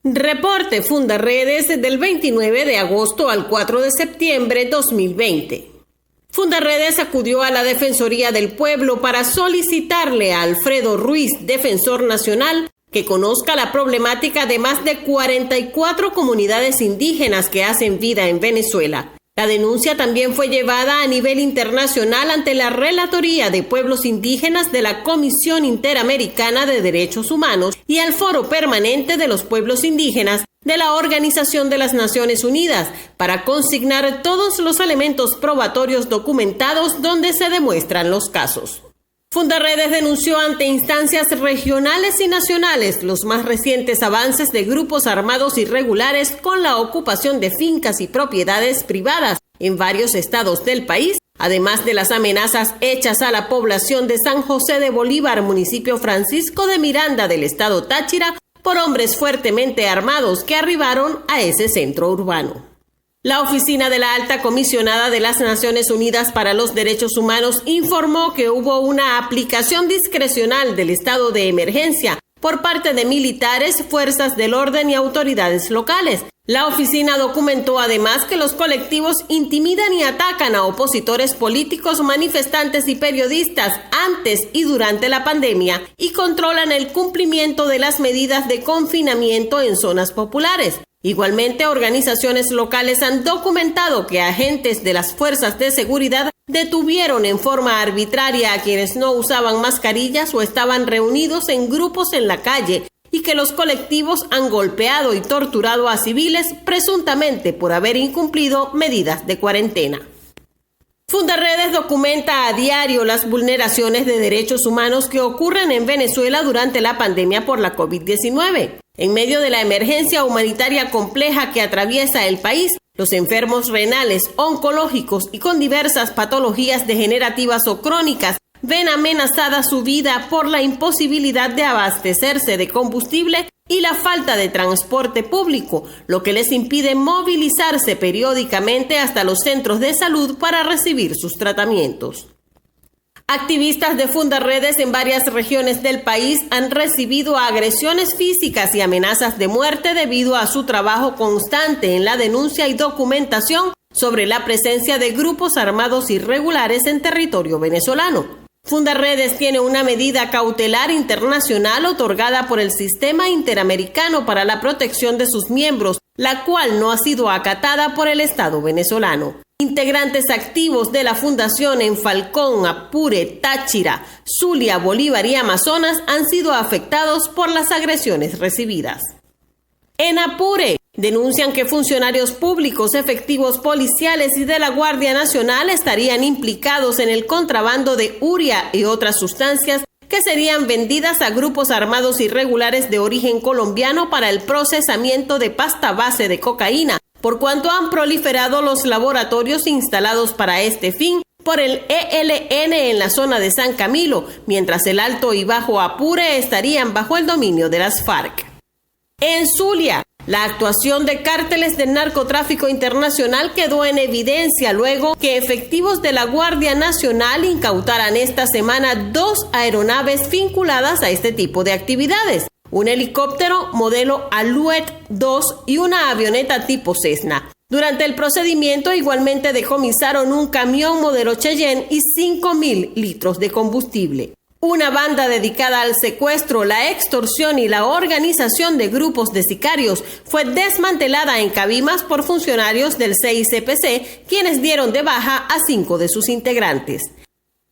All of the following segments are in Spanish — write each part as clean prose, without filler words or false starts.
Reporte Fundaredes del 29 de agosto al 4 de septiembre 2020. Fundaredes acudió a la Defensoría del Pueblo para solicitarle a Alfredo Ruiz, defensor nacional, que conozca la problemática de más de 44 comunidades indígenas que hacen vida en Venezuela. La denuncia también fue llevada a nivel internacional ante la Relatoría de Pueblos Indígenas de la Comisión Interamericana de Derechos Humanos y al Foro Permanente de los Pueblos Indígenas de la Organización de las Naciones Unidas para consignar todos los elementos probatorios documentados donde se demuestran los casos. Fundaredes denunció ante instancias regionales y nacionales los más recientes avances de grupos armados irregulares con la ocupación de fincas y propiedades privadas en varios estados del país, además de las amenazas hechas a la población de San José de Bolívar, municipio Francisco de Miranda del estado Táchira, por hombres fuertemente armados que arribaron a ese centro urbano. La Oficina de la Alta Comisionada de las Naciones Unidas para los Derechos Humanos informó que hubo una aplicación discrecional del estado de emergencia por parte de militares, fuerzas del orden y autoridades locales. La oficina documentó además que los colectivos intimidan y atacan a opositores políticos, manifestantes y periodistas antes y durante la pandemia y controlan el cumplimiento de las medidas de confinamiento en zonas populares. Igualmente, organizaciones locales han documentado que agentes de las fuerzas de seguridad detuvieron en forma arbitraria a quienes no usaban mascarillas o estaban reunidos en grupos en la calle y que los colectivos han golpeado y torturado a civiles presuntamente por haber incumplido medidas de cuarentena. Fundaredes documenta a diario las vulneraciones de derechos humanos que ocurren en Venezuela durante la pandemia por la COVID-19. En medio de la emergencia humanitaria compleja que atraviesa el país, los enfermos renales, oncológicos y con diversas patologías degenerativas o crónicas ven amenazada su vida por la imposibilidad de abastecerse de combustible y la falta de transporte público, lo que les impide movilizarse periódicamente hasta los centros de salud para recibir sus tratamientos. Activistas de Fundaredes en varias regiones del país han recibido agresiones físicas y amenazas de muerte debido a su trabajo constante en la denuncia y documentación sobre la presencia de grupos armados irregulares en territorio venezolano. Fundaredes tiene una medida cautelar internacional otorgada por el Sistema Interamericano para la Protección de sus miembros, la cual no ha sido acatada por el Estado venezolano. Integrantes activos de la fundación en Falcón, Apure, Táchira, Zulia, Bolívar y Amazonas han sido afectados por las agresiones recibidas. En Apure, denuncian que funcionarios públicos, efectivos policiales y de la Guardia Nacional estarían implicados en el contrabando de urea y otras sustancias que serían vendidas a grupos armados irregulares de origen colombiano para el procesamiento de pasta base de cocaína, por cuanto han proliferado los laboratorios instalados para este fin por el ELN en la zona de San Camilo, mientras el Alto y Bajo Apure estarían bajo el dominio de las FARC. En Zulia, la actuación de cárteles del narcotráfico internacional quedó en evidencia luego que efectivos de la Guardia Nacional incautaran esta semana 2 aeronaves vinculadas a este tipo de actividades, un helicóptero modelo Alouette 2 y una avioneta tipo Cessna. Durante el procedimiento igualmente decomisaron un camión modelo Cheyenne y 5.000 litros de combustible. Una banda dedicada al secuestro, la extorsión y la organización de grupos de sicarios fue desmantelada en Cabimas por funcionarios del CICPC, quienes dieron de baja a 5 de sus integrantes.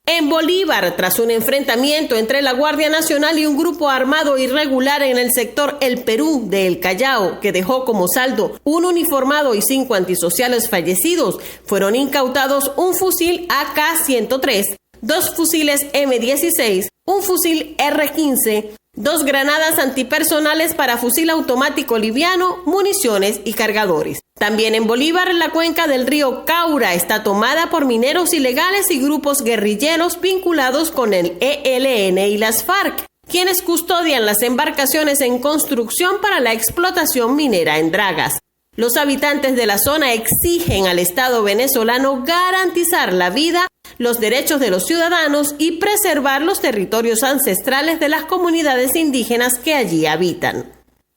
En Bolívar, tras un enfrentamiento entre la Guardia Nacional y un grupo armado irregular en el sector El Perú de El Callao, que dejó como saldo un uniformado y 5 antisociales fallecidos, fueron incautados un fusil AK-103, 2 fusiles M16, un fusil R-15, 2 granadas antipersonales para fusil automático liviano, municiones y cargadores. También en Bolívar, la cuenca del río Caura está tomada por mineros ilegales y grupos guerrilleros vinculados con el ELN y las FARC, quienes custodian las embarcaciones en construcción para la explotación minera en dragas. Los habitantes de la zona exigen al Estado venezolano garantizar la vida, los derechos de los ciudadanos y preservar los territorios ancestrales de las comunidades indígenas que allí habitan.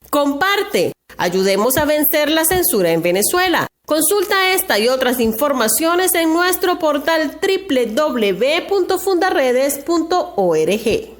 Comparte, Ayudemos a vencer la censura en Venezuela. Consulta esta y otras informaciones en nuestro portal www.fundaredes.org.